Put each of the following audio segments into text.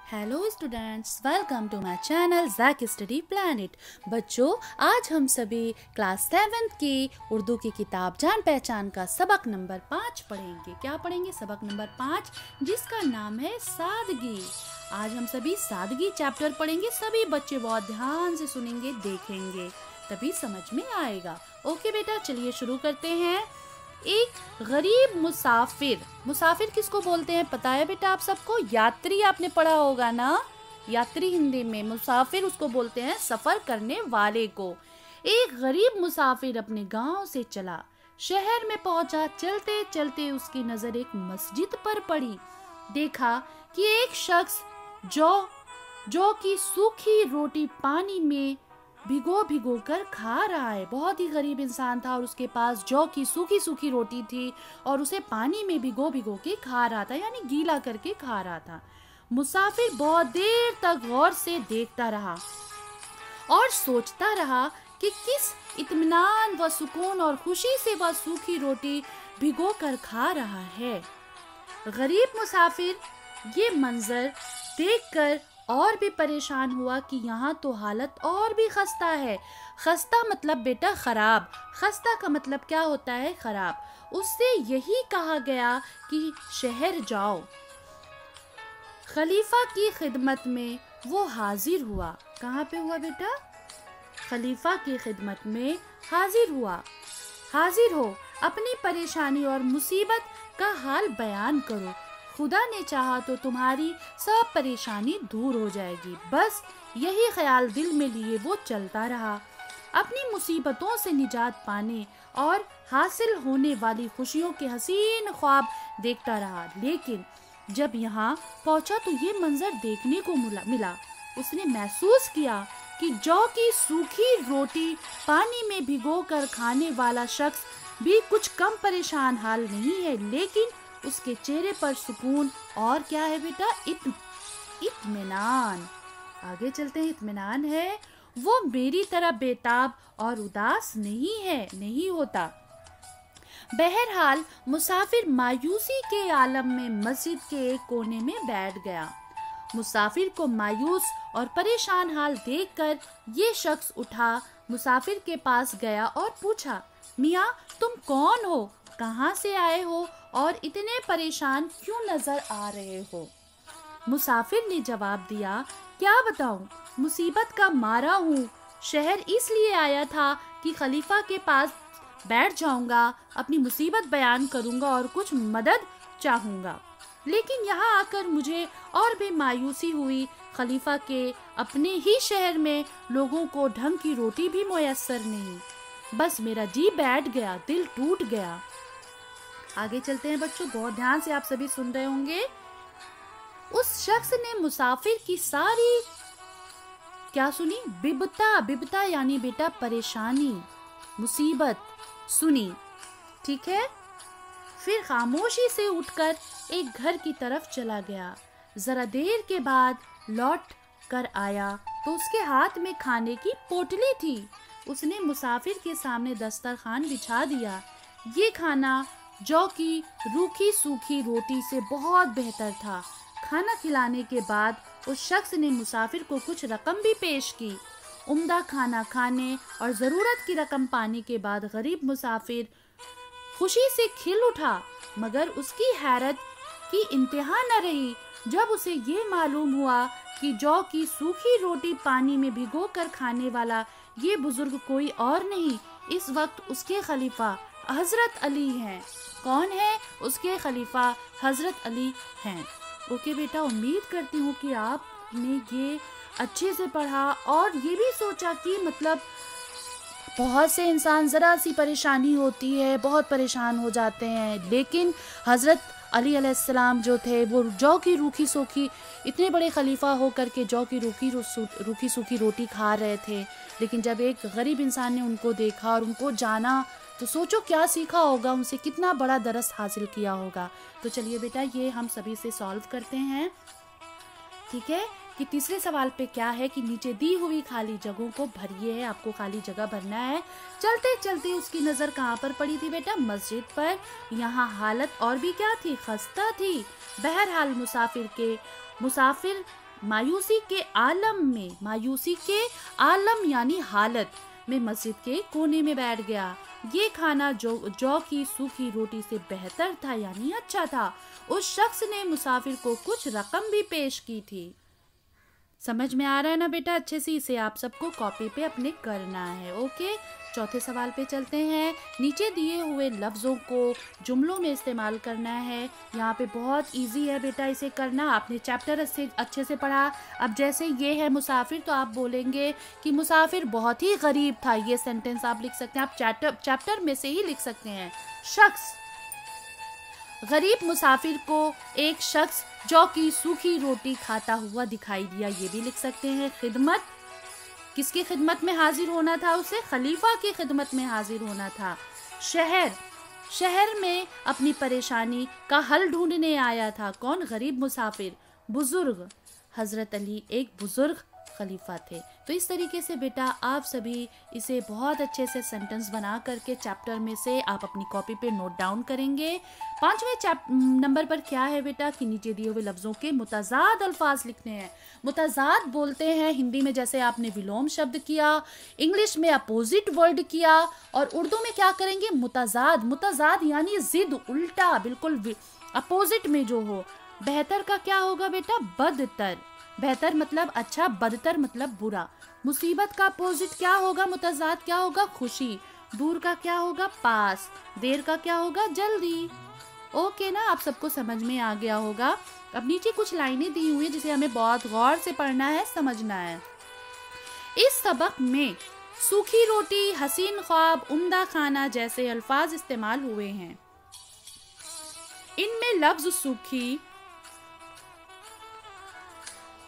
Hello students, welcome to my channel Zack study planet. बच्चों, आज हम सभी क्लास 7th की उर्दू की किताब जान पहचान का सबक नंबर 5 पढ़ेंगे। क्या पढ़ेंगे? सबक नंबर 5, जिसका नाम है सादगी। आज हम सभी सादगी चैप्टर पढ़ेंगे। सभी बच्चे बहुत ध्यान से सुनेंगे, देखेंगे, तभी समझ में आएगा। ओके बेटा, चलिए शुरू करते हैं। एक गरीब मुसाफिर, मुसाफिर किसको बोलते हैं पता है बेटा आप सबको? यात्री आपने पढ़ा होगा ना। यात्री हिंदी में, मुसाफिर उसको बोलते हैं सफर करने वाले को। एक गरीब मुसाफिर अपने गांव से चला, शहर में पहुंचा। चलते चलते उसकी नजर एक मस्जिद पर पड़ी। देखा कि एक शख्स जौ की सूखी रोटी पानी में भिगो कर खा रहा है। बहुत ही गरीब इंसान था और उसके पास जौ की सूखी सूखी रोटी थी और उसे पानी में भिगो के खा रहा था, यानी गीला करके खा रहा था। मुसाफिर बहुत देर तक गौर से देखता रहा और सोचता रहा कि किस इत्मीनान व सुकून और खुशी से वह सूखी रोटी भिगो कर खा रहा है। गरीब मुसाफिर ये मंजर देखकर और भी परेशान हुआ कि यहाँ तो हालत और भी खस्ता है। खस्ता मतलब बेटा खराब। खस्ता का मतलब क्या होता है? खराब। उससे यही कहा गया कि शहर जाओ। खलीफा की खिदमत में वो हाजिर हुआ। कहाँ पे हुआ बेटा? खलीफा की खिदमत में हाजिर हुआ। हाजिर हो, अपनी परेशानी और मुसीबत का हाल बयान करो। खुदा ने चाहा तो तुम्हारी सब परेशानी दूर हो जाएगी। बस यही ख्याल दिल में लिए वो चलता रहा। अपनी मुसीबतों से निजात पाने और हासिल होने वाली खुशियों के हसीन ख्वाब देखता रहा। लेकिन जब यहाँ पहुँचा तो ये मंजर देखने को मिला। उसने महसूस किया कि जौ की सूखी रोटी पानी में भिगोकर खाने वाला शख्स भी कुछ कम परेशान हाल नहीं है, लेकिन उसके चेहरे पर सुकून और क्या है बेटा? इत्मीनान। आगे चलते हैं। इत्मीनान है। वो मेरी तरह बेताब और उदास नहीं है, नहीं होता। बहरहाल मुसाफिर मायूसी के आलम में मस्जिद के एक कोने में बैठ गया। मुसाफिर को मायूस और परेशान हाल देखकर ये शख्स उठा, मुसाफिर के पास गया और पूछा, मियाँ तुम कौन हो? कहाँ से आए हो और इतने परेशान क्यों नजर आ रहे हो? मुसाफिर ने जवाब दिया, क्या बताऊं, मुसीबत का मारा हूँ। शहर इसलिए आया था कि खलीफा के पास बैठ जाऊंगा, अपनी मुसीबत बयान करूंगा और कुछ मदद चाहूंगा। लेकिन यहाँ आकर मुझे और भी मायूसी हुई। खलीफा के अपने ही शहर में लोगों को ढंग की रोटी भी मुयस्सर नहीं। बस मेरा जी बैठ गया, दिल टूट गया। आगे चलते हैं बच्चों, बहुत ध्यान से आप सभी सुन रहे होंगे। उस शख्स ने मुसाफिर की सारी क्या सुनी? बिबता यानी बेटा परेशानी, मुसीबत सुनी। ठीक है। फिर खामोशी से उठकर एक घर की तरफ चला गया। जरा देर के बाद लौट कर आया तो उसके हाथ में खाने की पोटली थी। उसने मुसाफिर के सामने दस्तरखान बिछा दिया। ये खाना जौ की रूखी सूखी रोटी से बहुत बेहतर था। खाना खिलाने के बाद उस शख्स ने मुसाफिर को कुछ रकम भी पेश की। उम्दा खाना खाने और ज़रूरत की रकम पाने के बाद गरीब मुसाफिर खुशी से खिल उठा, मगर उसकी हैरत की इंतहा न रही जब उसे ये मालूम हुआ कि जौ की सूखी रोटी पानी में भिगोकर खाने वाला ये बुजुर्ग कोई और नहीं, इस वक्त उसके खलीफा हजरत अली हैं। कौन है? उसके खलीफा हजरत अली हैं। ओके बेटा, उम्मीद करती हूँ कि आपने ये अच्छे से पढ़ा और ये भी सोचा कि मतलब बहुत से इंसान ज़रा सी परेशानी होती है, बहुत परेशान हो जाते हैं, लेकिन हजरत अली अलैहिस्सलाम जो थे वो जौ की रूखी सूखी, इतने बड़े खलीफा होकर के जौ की रूखी सूखी रोटी खा रहे थे। लेकिन जब एक गरीब इंसान ने उनको देखा और उनको जाना तो सोचो क्या सीखा होगा, उनसे कितना बड़ा दरस हासिल किया होगा। तो चलिए बेटा, ये हम सभी से सॉल्व करते हैं। ठीक है कि तीसरे सवाल पे क्या है कि नीचे दी हुई खाली जगहों को भरिए है। आपको खाली जगह भरना है। चलते चलते उसकी नज़र कहाँ पर पड़ी थी बेटा? मस्जिद पर। यहाँ हालत और भी क्या थी? खस्ता थी। बहरहाल मुसाफिर मायूसी के आलम यानी हालत में मस्जिद के कोने में बैठ गया। ये खाना जौ की सूखी रोटी से बेहतर था यानी अच्छा था। उस शख्स ने मुसाफिर को कुछ रकम भी पेश की थी। समझ में आ रहा है ना बेटा अच्छे से? इसे आप सबको कॉपी पे अपने करना है। ओके, चौथे सवाल पे चलते हैं। नीचे दिए हुए लफ्ज़ों को जुमलों में इस्तेमाल करना है। यहाँ पे बहुत इजी है बेटा इसे करना। आपने चैप्टर अच्छे से पढ़ा। अब जैसे ये है मुसाफिर, तो आप बोलेंगे कि मुसाफिर बहुत ही गरीब था। ये सेंटेंस आप लिख सकते हैं। आप चैप्टर में से ही लिख सकते हैं। शख्स, गरीब मुसाफिर को एक शख्स जौ की सूखी रोटी खाता हुआ दिखाई दिया, ये भी लिख सकते हैं। खिदमत, किसकी खिदमत में हाजिर होना था उसे? खलीफा की खिदमत में हाजिर होना था। शहर, शहर में अपनी परेशानी का हल ढूंढने आया था। कौन? गरीब मुसाफिर। बुजुर्ग, हजरत अली एक बुजुर्ग खलीफा थे। तो इस तरीके से बेटा आप सभी इसे बहुत अच्छे से सेंटेंस बना करके चैप्टर में से आप अपनी कॉपी पे नोट डाउन करेंगे। 5वें नंबर पर क्या है बेटा कि नीचे दिए हुए लफ्ज़ों के मुतज़ाद अल्फाज लिखने हैं। मुतज़ाद बोलते हैं हिंदी में जैसे आपने विलोम शब्द किया, इंग्लिश में अपोजिट वर्ड किया, और उर्दू में क्या करेंगे? मुतज़ाद। मुतज़ाद यानी जिद, उल्टा, बिल्कुल अपोजिट में जो हो। बेहतर का क्या होगा बेटा? बदतर। बेहतर मतलब अच्छा, बदतर मतलब बुरा। मुसीबत का अपोजिट क्या होगा? मुतज़ाद क्या होगा? खुशी। दूर का क्या होगा? पास। देर का क्या होगा? जल्दी। ओके ना, आप सबको समझ में आ गया होगा। अब नीचे कुछ लाइनें दी हुई है जिसे हमें बहुत गौर से पढ़ना है, समझना है। इस सबक में सूखी रोटी, हसीन ख्वाब, उम्दा खाना जैसे अल्फाज इस्तेमाल हुए हैं। इनमें लफ्ज सूखी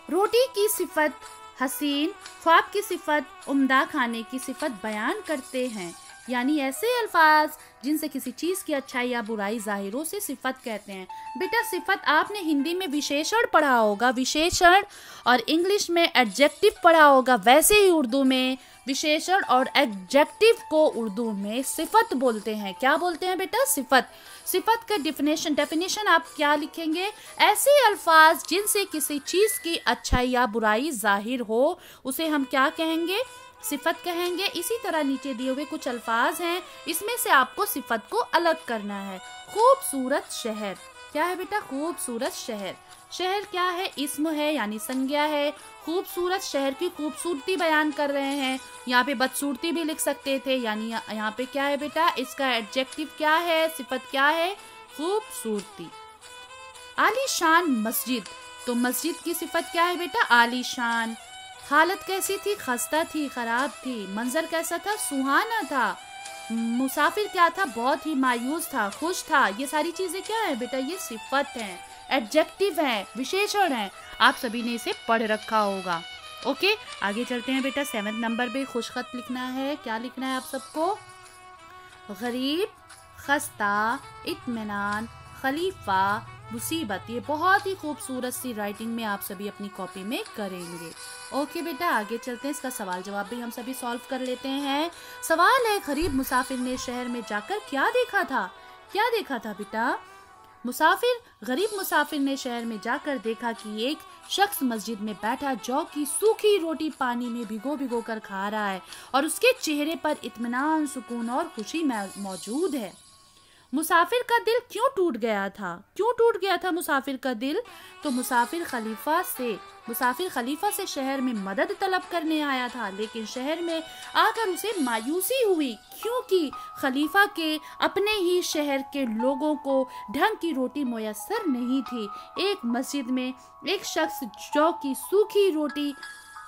रोटी की सिफत, हसीन ख्वाब की सिफत, उम्दा खाने की सिफत बयान करते हैं। यानी ऐसे अल्फाज जिनसे किसी चीज़ की अच्छाई या बुराई जाहिर हो से सिफत कहते हैं। बेटा सिफत आपने हिंदी में विशेषण पढ़ा होगा, विशेषण, और इंग्लिश में एडजेक्टिव पढ़ा होगा। वैसे ही उर्दू में विशेषण और एडजेक्टिव को उर्दू में सिफत बोलते हैं। क्या बोलते हैं बेटा? सिफत। सिफत का डेफिनेशन आप क्या लिखेंगे? ऐसे अल्फाज जिनसे किसी चीज़ की अच्छाई या बुराई जाहिर हो उसे हम क्या कहेंगे? सिफत कहेंगे। इसी तरह नीचे दिए हुए कुछ अल्फाज हैं, इसमें से आपको सिफत को अलग करना है। खूबसूरत शहर, क्या है बेटा? खूबसूरत शहर। शहर क्या है? इस्म है यानी संज्ञा है। खूबसूरत शहर की खूबसूरती बयान कर रहे हैं। यहाँ पे बदसूरती भी लिख सकते थे, यानी यहाँ पे क्या है बेटा? इसका एडजेक्टिव क्या है? सिफत क्या है? खूबसूरती। आलीशान मस्जिद, तो मस्जिद की सिफत क्या है बेटा? आलीशान। हालत कैसी थी? खस्ता थी, खराब थी। मंजर कैसा था? सुहाना था। मुसाफिर क्या था? बहुत ही मायूस था, खुश था। ये सारी चीजें क्या है बेटा? ये सिफत हैं, एडजेक्टिव हैं, विशेषण हैं। आप सभी ने इसे पढ़ रखा होगा। ओके, आगे चलते हैं बेटा। 7वें नंबर पे खुशखत लिखना है। क्या लिखना है आप सबको? गरीब, खस्ता, इत्मीनान, खलीफा, मुसीबत। ये बहुत ही खूबसूरत सी राइटिंग में आप सभी अपनी कॉपी में करेंगे। ओके बेटा, आगे चलते हैं। इसका सवाल जवाब भी हम सभी सॉल्व कर लेते हैं। सवाल है, गरीब मुसाफिर ने शहर में जाकर क्या देखा था? क्या देखा था बेटा? गरीब मुसाफिर ने शहर में जाकर देखा कि एक शख्स मस्जिद में बैठा जौ की सूखी रोटी पानी में भिगो भिगो कर खा रहा है और उसके चेहरे पर इत्मीनान, सुकून और खुशी मौजूद है। मुसाफिर का दिल क्यों टूट गया था? क्यों टूट गया था मुसाफिर का दिल? तो मुसाफिर खलीफा से शहर में मदद तलब करने आया था, लेकिन शहर में आकर उसे मायूसी हुई क्योंकि खलीफा के अपने ही शहर के लोगों को ढंग की रोटी मुयस्सर नहीं थी। एक मस्जिद में एक शख्स जौ की सूखी रोटी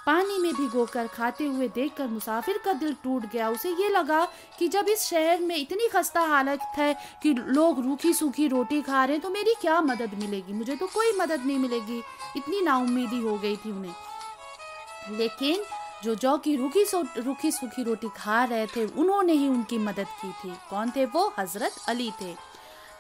पानी में भिगोकर खाते हुए देखकर मुसाफिर का दिल टूट गया। उसे ये लगा कि जब इस शहर में इतनी खस्ता हालत है कि लोग रूखी सूखी रोटी खा रहे हैं तो मेरी क्या मदद मिलेगी? मुझे तो कोई मदद नहीं मिलेगी। इतनी नाउम्मीदी हो गई थी उन्हें। लेकिन जो जौ की रूखी सूखी रोटी खा रहे थे उन्होंने ही उनकी मदद की थी। कौन थे वो? हजरत अली थे।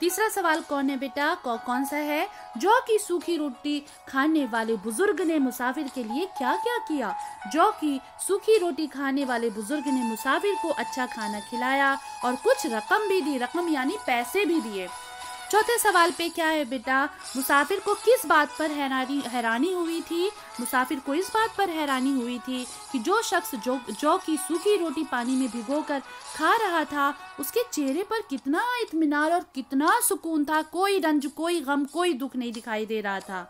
तीसरा सवाल कौन है बेटा? कौन सा है? जौ की सूखी रोटी खाने वाले बुजुर्ग ने मुसाफिर के लिए क्या क्या किया? जौ की सूखी रोटी खाने वाले बुजुर्ग ने मुसाफिर को अच्छा खाना खिलाया और कुछ रकम भी दी। रकम यानी पैसे भी दिए। चौथे सवाल पे क्या है बेटा, मुसाफिर को किस बात पर हैरानी हुई थी? मुसाफिर को इस बात पर हैरानी हुई थी कि जो शख्स जौ की सूखी रोटी पानी में भिगोकर खा रहा था, उसके चेहरे पर कितना इत्मीनान और कितना सुकून था। कोई रंज, कोई गम, कोई दुख नहीं दिखाई दे रहा था।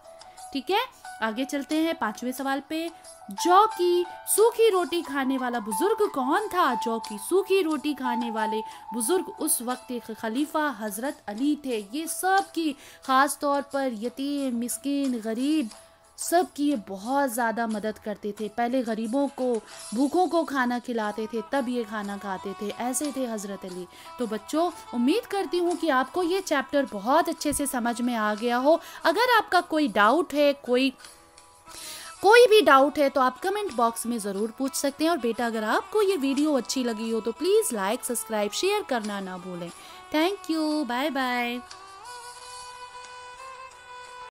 ठीक है, आगे चलते हैं 5वें सवाल पे। जौ की सूखी रोटी खाने वाला बुजुर्ग कौन था? जौ की सूखी रोटी खाने वाले बुजुर्ग उस वक्त एक खलीफा हजरत अली थे। ये सब की खास तौर पर यतीम, मिस्कीन, गरीब, सब की ये बहुत ज़्यादा मदद करते थे। पहले गरीबों को, भूखों को खाना खिलाते थे, तब ये खाना खाते थे। ऐसे थे हज़रत अली। तो बच्चों, उम्मीद करती हूँ कि आपको ये चैप्टर बहुत अच्छे से समझ में आ गया हो। अगर आपका कोई डाउट है, कोई भी डाउट है तो आप कमेंट बॉक्स में ज़रूर पूछ सकते हैं। और बेटा, अगर आपको ये वीडियो अच्छी लगी हो तो प्लीज़ लाइक, सब्सक्राइब, शेयर करना ना भूलें। Thank you, bye bye.